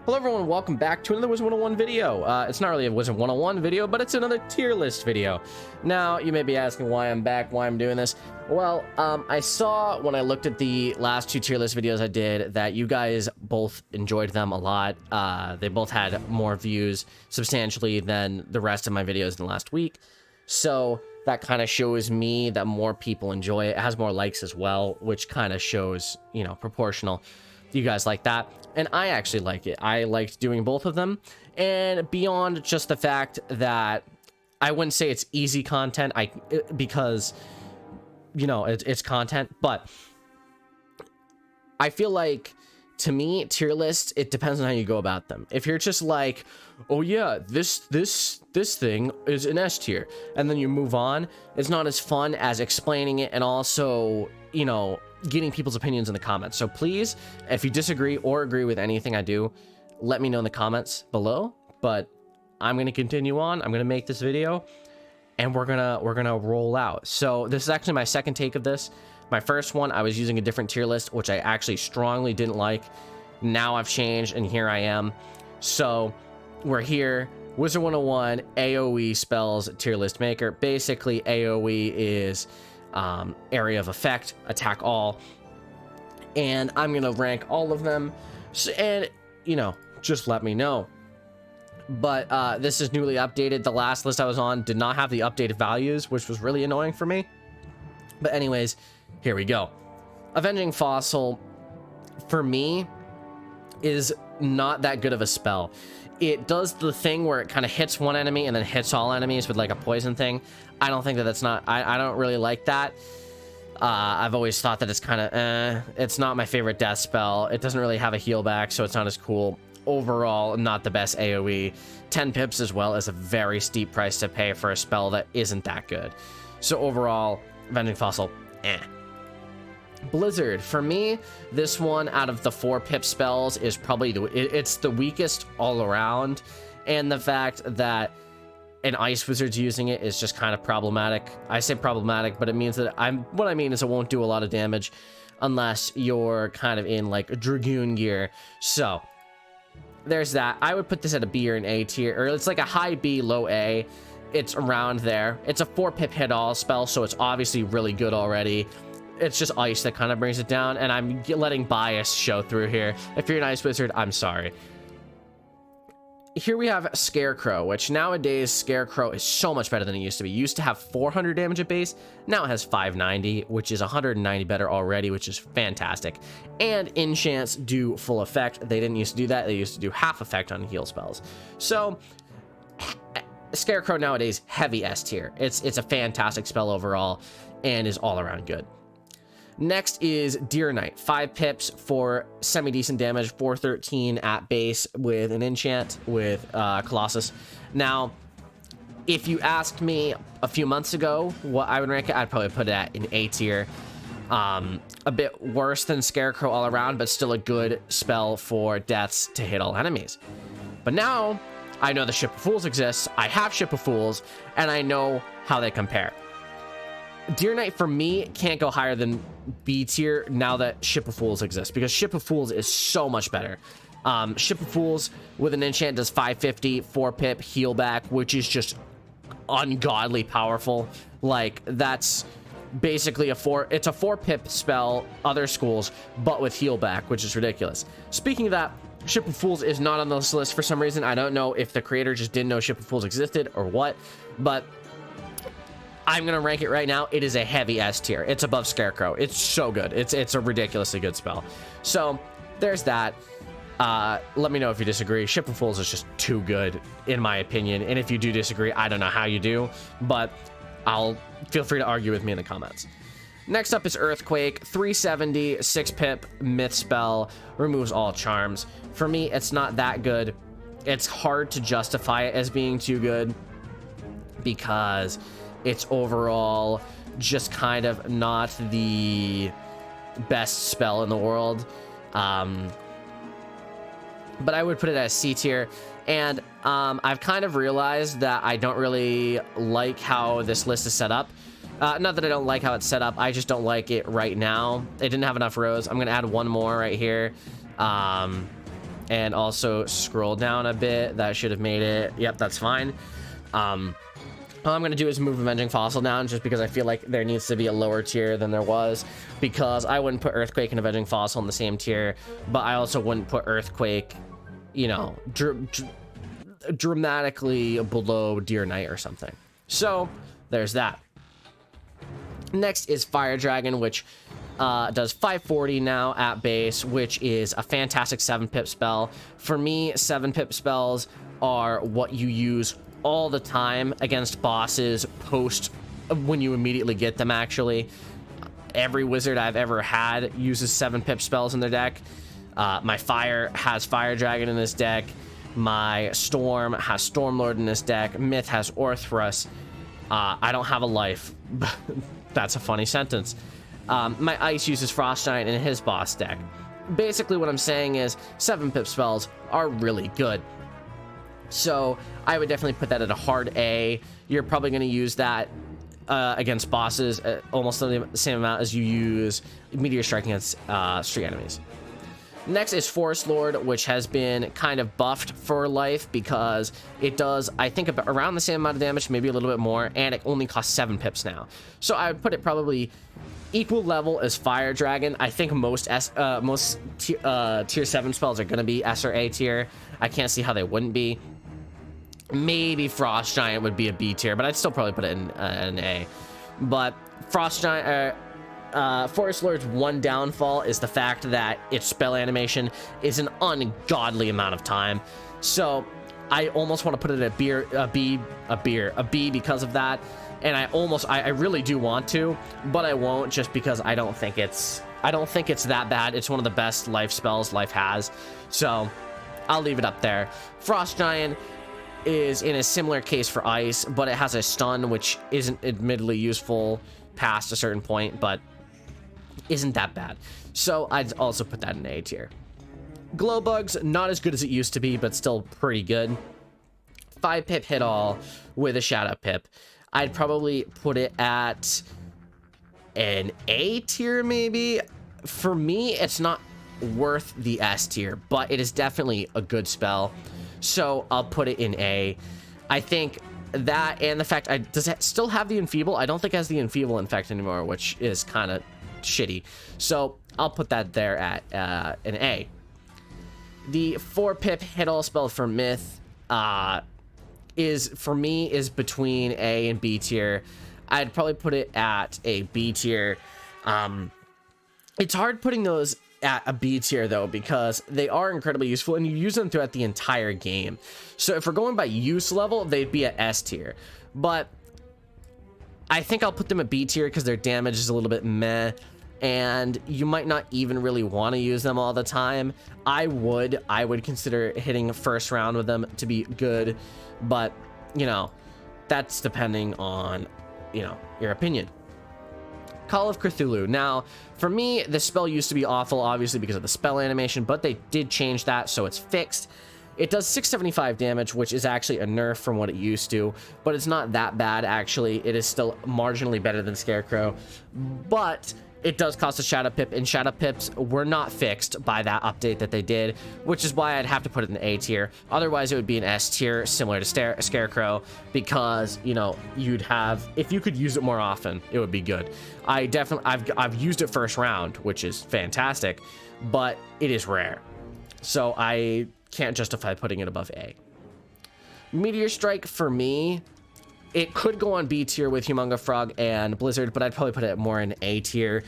Hello everyone, welcome back to another Wizard101 video. It's not really a Wizard101 video, but it's another tier list video. Now, you may be asking why I'm back, why I'm doing this. Well, I saw when I looked at the last two tier list videos I did that you guys both enjoyed them a lot. They both had more views substantially than the rest of my videos in the last week. So that kind of shows me that more people enjoy it. It has more likes as well, which kind of shows, you know, proportional. You guys like that, and I actually like it. I liked doing both of them, and beyond just the fact that I wouldn't say it's easy content, because you know it's content, but I feel like, to me, tier lists, it depends on how you go about them. If you're just like, oh yeah, this thing is an S tier, and then you move on, it's not as fun as explaining it and also, you know, getting people's opinions in the comments. So please, if you disagree or agree with anything I do, let me know in the comments below. But I'm gonna continue on. I'm gonna make this video, and we're gonna roll out. So this is actually my second take of this. My first one, I was using a different tier list, which I actually strongly didn't like. Now I've changed, and here I am. So we're here. Wizard101 AOE spells tier list maker. Basically, AOE is area of effect, attack all, and I'm gonna rank all of them, and you know, just let me know. But this is newly updated. The last list I was on did not have the updated values, which was really annoying for me. But anyways, here we go. Avenging Fossil, for me, is not that good of a spell. It does the thing where it kind of hits one enemy and then hits all enemies with like a poison thing. I don't think that that's not, I don't really like that. I've always thought that it's kind of, it's not my favorite death spell. It doesn't really have a heal back, so it's not as cool. Overall, not the best AOE. 10 pips as well is a very steep price to pay for a spell that isn't that good. So overall, Avenging Fossil, Blizzard, for me, this one out of the 4 pip spells is probably it's the weakest all around, and the fact that an ice wizard's using it is just kind of problematic. I say problematic, but it means that what I mean is it won't do a lot of damage unless you're kind of in like a dragoon gear. So there's that. I would put this at a B or an A tier, or it's like a high B, low A. It's around there. It's a 4 pip hit all spell, so it's obviously really good already. It's just ice that kind of brings it down, and I'm letting bias show through here. If you're an ice wizard, I'm sorry. Here we have Scarecrow, which nowadays Scarecrow is so much better than it used to be. It used to have 400 damage at base. Now it has 590, which is 190 better already, which is fantastic. And enchants do full effect. They didn't used to do that. They used to do half effect on heal spells. So Scarecrow nowadays, heavy S tier. It's a fantastic spell overall and is all around good. Next is Deer Knight, 5 pips for semi-decent damage, 413 at base with an enchant with Colossus. Now, if you asked me a few months ago what I would rank it, I'd probably put it at an A tier. A bit worse than Scarecrow all around, but still a good spell for deaths to hit all enemies. But now, I know the Ship of Fools exists, I have Ship of Fools, and I know how they compare. Deer Knight, for me, can't go higher than B tier now that Ship of Fools exists, because Ship of Fools is so much better. Ship of Fools with an enchant does 550, 4 pip, heal back, which is just ungodly powerful. Like, that's basically it's a 4 pip spell, other schools, but with heal back, which is ridiculous. Speaking of that, Ship of Fools is not on this list for some reason. I don't know if the creator just didn't know Ship of Fools existed or what, but I'm gonna rank it right now. It is a heavy S tier. It's above Scarecrow. It's so good. It's a ridiculously good spell. So there's that. Let me know if you disagree. Ship of Fools is just too good in my opinion, and if you do disagree, I don't know how you do, but I'll feel free to argue with me in the comments. Next up is Earthquake, 370, 6 pip, myth spell, removes all charms. For me, it's not that good. It's hard to justify it as being too good because it's overall just kind of not the best spell in the world. But I would put it as C tier. And I've kind of realized that I don't really like how this list is set up. Not that I don't like how it's set up, I just don't like it right now. It didn't have enough rows. I'm gonna add one more right here. and also scroll down a bit. That should have made it. Yep, that's fine. All I'm going to do is move Avenging Fossil down just because I feel like there needs to be a lower tier than there was, because I wouldn't put Earthquake and Avenging Fossil in the same tier, but I also wouldn't put Earthquake, you know, dramatically below Deer Knight or something. So there's that. Next is Fire Dragon, which does 540 now at base, which is a fantastic 7-pip spell. For me, 7-pip spells are what you use all the time against bosses post when you immediately get them. Actually, every wizard I've ever had uses 7-pip spells in their deck. My Fire has Fire Dragon in his deck. My Storm has Stormlord in his deck. Myth has Orthrus. I don't have a life. That's a funny sentence. My Ice uses Frost Giant in his boss deck. Basically what I'm saying is 7-pip spells are really good. So I would definitely put that at a hard A. You're probably going to use that against bosses almost the same amount as you use Meteor Strike against street enemies. Next is Forest Lord, which has been kind of buffed for life because it does, I think, about around the same amount of damage, maybe a little bit more, and it only costs 7 pips now. So I would put it probably equal level as Fire Dragon. I think most tier 7 spells are going to be S or A tier. I can't see how they wouldn't be. Maybe Frost Giant would be a B tier, but I'd still probably put it in an A. But Frost Giant, Forest Lord's one downfall is the fact that its spell animation is an ungodly amount of time. So I almost want to put it at a B because of that. And I really do want to, but I won't, just because I don't think it's that bad. It's one of the best life spells life has. So I'll leave it up there. Frost Giant is in a similar case for Ice, but it has a stun, which isn't admittedly useful past a certain point, but isn't that bad. So I'd also put that in A tier. Glowbug's not as good as it used to be, but still pretty good. 5-pip hit all with a Shadow Pip. I'd probably put it at an A tier, maybe. For me, it's not worth the S tier, but it is definitely a good spell. So I'll put it in A. I think that, and the fact, does it still have the Enfeeble? I don't think it has the Enfeeble effect anymore, which is kind of shitty. So I'll put that there at an A. The 4-pip hit all spell for Myth is between A and B tier. I'd probably put it at a B tier. It's hard putting those at a B tier though, because they are incredibly useful and you use them throughout the entire game. So if we're going by use level, they'd be at S tier, but I think I'll put them at B tier because their damage is a little bit meh, and you might not even really want to use them all the time. I would consider hitting first round with them to be good, but you know, that's depending on, you know, your opinion. Call of Cthulhu. Now, for me, the spell used to be awful, obviously, because of the spell animation, but they did change that, so it's fixed. It does 675 damage, which is actually a nerf from what it used to, but it's not that bad, actually. It is still marginally better than Scarecrow, but it does cost a Shadow Pip, and Shadow Pips were not fixed by that update that they did, which is why I'd have to put it in A tier. Otherwise, it would be an S tier, similar to Scarecrow, because, you know, you'd have, if you could use it more often, it would be good. I've used it first round, which is fantastic, but it is rare. So I can't justify putting it above A. Meteor Strike, for me, it could go on B tier with Humunga Frog and Blizzard, but I'd probably put it more in A tier.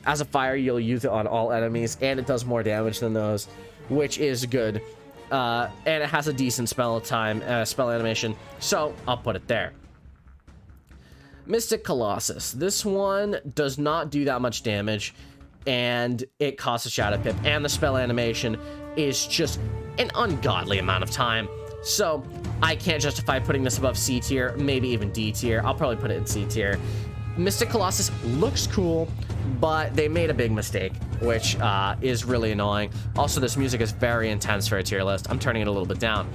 As a fire, you'll use it on all enemies, and it does more damage than those, which is good. And it has a decent spell animation, so I'll put it there. Mystic Colossus. This one does not do that much damage, and it costs a Shadow Pip, and the spell animation is just an ungodly amount of time. So I can't justify putting this above C tier, maybe even D tier. I'll probably put it in C tier. Mystic Colossus looks cool, but they made a big mistake, which is really annoying. Also, this music is very intense for a tier list. I'm turning it a little bit down.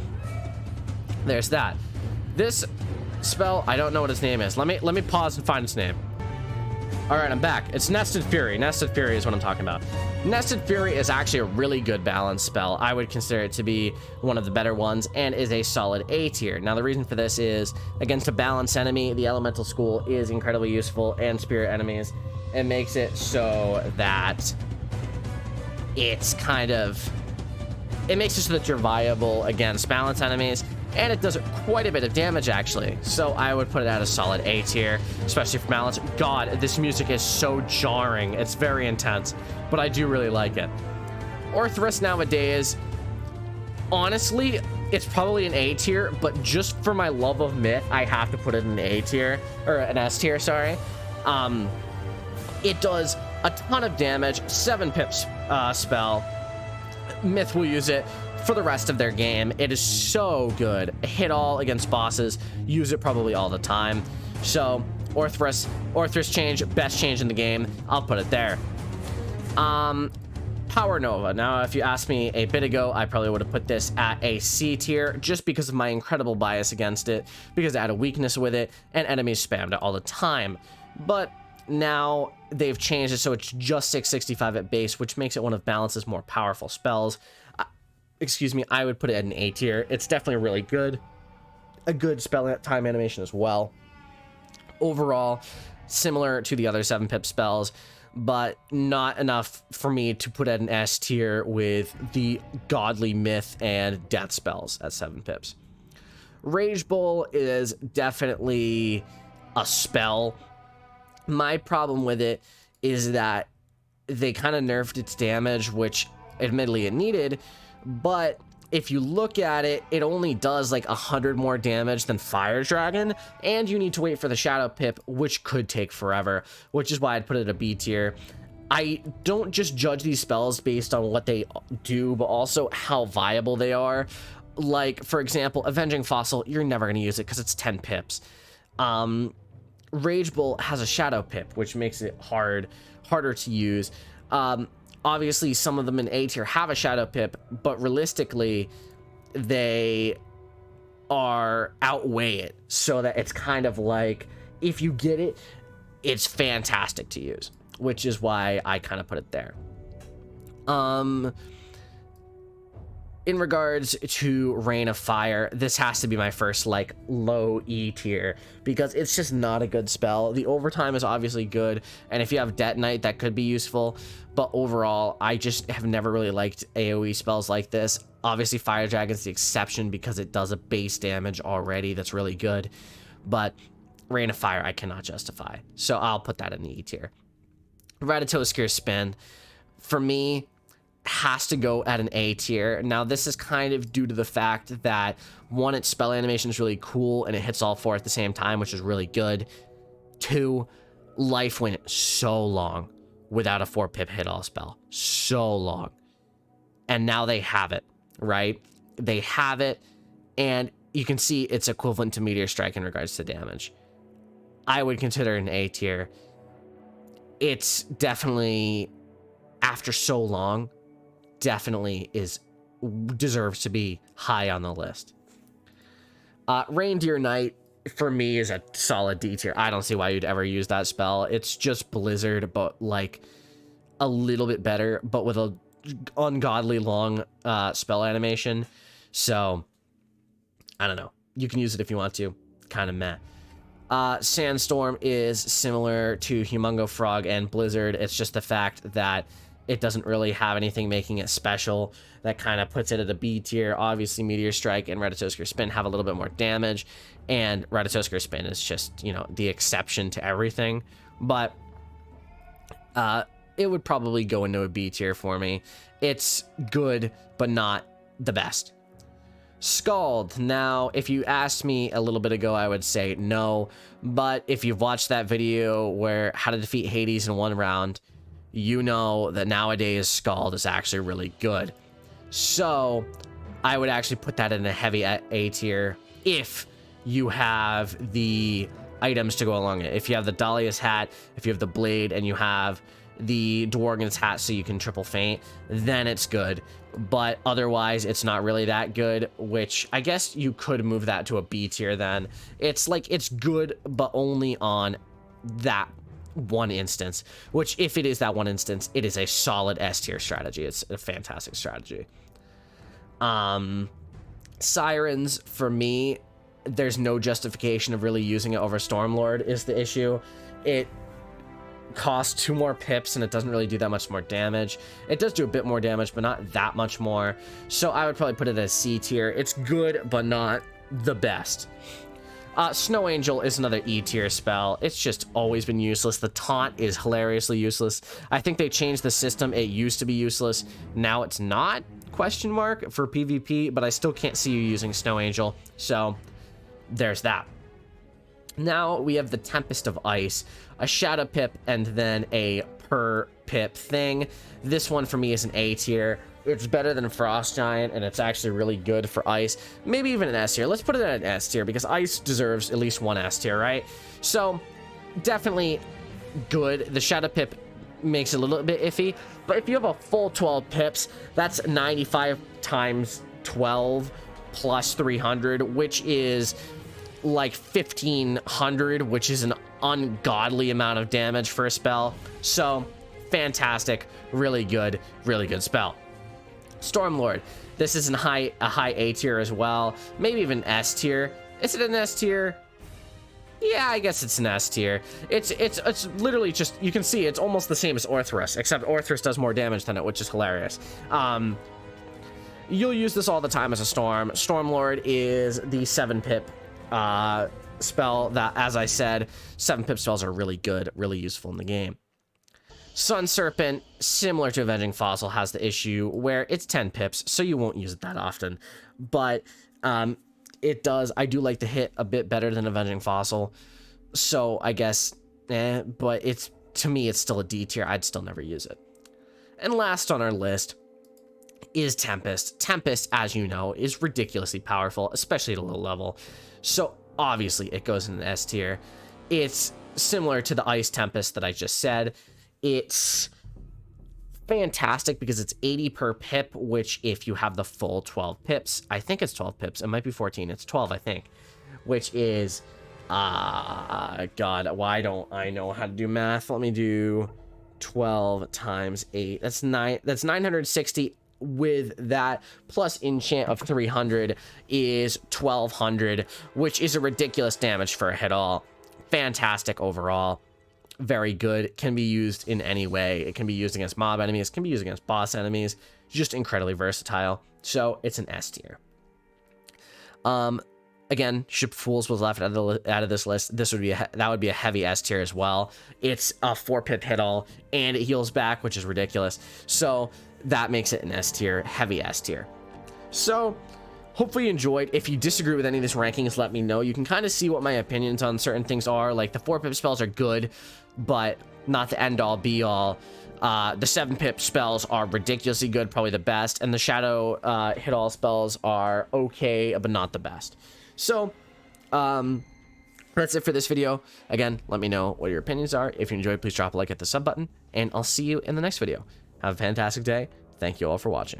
There's that. This spell, I don't know what its name is. Let me pause and find its name. All right, I'm back. It's Nested Fury. Nested Fury is what I'm talking about. Nested Fury is actually a really good balance spell. I would consider it to be one of the better ones and is a solid A tier. Now, the reason for this is against a balanced enemy, the Elemental School is incredibly useful, and Spirit enemies. It makes it so that it's kind of... It makes it so that you're viable against balanced enemies, and it does quite a bit of damage, actually. So I would put it at a solid A tier, especially for balance. God, this music is so jarring. It's very intense, but I do really like it. Orthrus nowadays, honestly, it's probably an A tier, but just for my love of Myth, I have to put it in an A tier, or an S tier, sorry. It does a ton of damage, 7-pip spell. Myth will use it for the rest of their game. It is so good. Hit all against bosses. Use it probably all the time. So Orthrus change, best change in the game. I'll put it there. Power Nova. Now, if you asked me a bit ago, I probably would have put this at a C tier just because of my incredible bias against it, because I had a weakness with it and enemies spammed it all the time. But now they've changed it so it's just 665 at base, which makes it one of Balance's more powerful spells. Excuse me, I would put it at an A tier. It's definitely really good. A good spell time animation as well. Overall, similar to the other 7-pip spells, but not enough for me to put at an S tier with the Godly Myth and Death spells at 7 pips. Rage Bowl is definitely a spell. My problem with it is that they kind of nerfed its damage, which admittedly it needed, but if you look at it, it only does like 100 more damage than Fire Dragon, and you need to wait for the Shadow Pip, which could take forever, which is why I'd put it at a B tier. I don't just judge these spells based on what they do, but also how viable they are. Like, for example, Avenging Fossil, you're never going to use it because it's 10 pips. Rage Bolt has a Shadow Pip, which makes it harder to use. Obviously, some of them in A tier have a Shadow Pip, but realistically, they outweigh it, so that it's kind of like, if you get it, it's fantastic to use, which is why I kind of put it there. In regards to Rain of Fire, this has to be my first, like, low E tier, because it's just not a good spell. The overtime is obviously good, and if you have Detonite, that could be useful, but overall, I just have never really liked AOE spells like this. Obviously, Fire Dragon's the exception, because it does a base damage already that's really good, but Rain of Fire, I cannot justify, so I'll put that in the E tier. Ratatoskir Spin, for me, has to go at an A tier. Now, this is kind of due to the fact that, one, its spell animation is really cool and it hits all four at the same time, which is really good. Two, life went so long without a 4-pip hit all spell. So long. And now they have it, right? They have it, and you can see it's equivalent to Meteor Strike in regards to damage. I would consider it an A tier. It's definitely, after so long, definitely deserves to be high on the list. Reindeer Knight, for me, is a solid D tier. I don't see why you'd ever use that spell. It's just Blizzard, but like a little bit better, but with a ungodly long spell animation. So I don't know. You can use it if you want to. Kind of meh. Sandstorm is similar to Humongo Frog and Blizzard. It's just the fact that it doesn't really have anything making it special. That kind of puts it at a B tier. Obviously, Meteor Strike and Ratatoskir Spin have a little bit more damage, and Ratatoskir Spin is just, you know, the exception to everything. But it would probably go into a B tier for me. It's good, but not the best. Scald. Now, if you asked me a little bit ago, I would say no. But if you've watched that video where how to defeat Hades in one round, you know that nowadays Scald is actually really good. So I would actually put that in a heavy A tier if you have the items to go along it. If you have the Dahlia's hat, if you have the blade, and you have the Dworgen's hat so you can triple feint, then it's good. But otherwise, it's not really that good, which I guess you could move that to a B tier then. It's like, it's good, but only on that one instance, which if it is that one instance, it is a solid S tier strategy. It's a fantastic strategy. Sirens, for me, there's no justification of really using it over Stormlord is the issue. It costs 2 more pips and it doesn't really do that much more damage. It does do a bit more damage, but not that much more. So I would probably put it as C tier. It's good, but not the best. Snow Angel is another E tier spell. It's just always been useless. The taunt is hilariously useless. I think they changed the system. It used to be useless. Now it's not, question mark, for PvP, but I still can't see you using Snow Angel. So there's that. Now we have the Tempest of Ice, a Shadow Pip, and then a per pip thing. This one for me is an A tier. It's better than Frost Giant, and it's actually really good for Ice. Maybe even an S tier. Let's put it at an S tier, because Ice deserves at least one S tier, right? So, definitely good. The Shadow Pip makes it a little bit iffy, but if you have a full 12 pips, that's 95 times 12 plus 300, which is like 1500, which is an ungodly amount of damage for a spell. So, fantastic. Really good spell. Stormlord, this is a high A tier as well, maybe even S tier. Is it an S tier? Yeah, I guess it's an S tier. It's literally just, you can see it's almost the same as Orthrus, except Orthrus does more damage than it, which is hilarious. You'll use this all the time as a storm. Stormlord is the 7-pip spell that, as I said, 7-pip spells are really good, really useful in the game. Sun Serpent, similar to Avenging Fossil, has the issue where it's 10 pips, so you won't use it that often. But it does, I do like the hit a bit better than Avenging Fossil, so I guess, but it's, to me, it's still a D tier. I'd still never use it. And last on our list is Tempest. Tempest, as you know, is ridiculously powerful, especially at a low level. So obviously it goes in an S tier. It's similar to the Ice Tempest that I just said. It's fantastic because it's 80 per pip, which if you have the full 12 pips, I think it's 12 pips. It might be 14. It's 12, I think, which is, God, why don't I know how to do math? Let me do 12 times 8. That's 960. With that plus enchant of 300 is 1200, which is a ridiculous damage for a hit all. Fantastic overall. Very good. Can be used in any way. It can be used against mob enemies, can be used against boss enemies. Just incredibly versatile. So it's an S tier. Again, Ship Fools was left out of this list. This would be that would be a heavy S tier as well. It's a 4-pip hit all and it heals back, which is ridiculous. So that makes it an S tier, heavy S tier. So hopefully you enjoyed. If you disagree with any of these rankings, let me know. You can kind of see what my opinions on certain things are. Like the 4-pip spells are good, but not the end all be all. The 7-pip spells are ridiculously good, probably the best, and the shadow hit all spells are okay, but not the best. So that's it for this video. Again, let me know what your opinions are. If you enjoyed, please drop a like at the sub button, and I'll see you in the next video. Have a fantastic day. Thank you all for watching.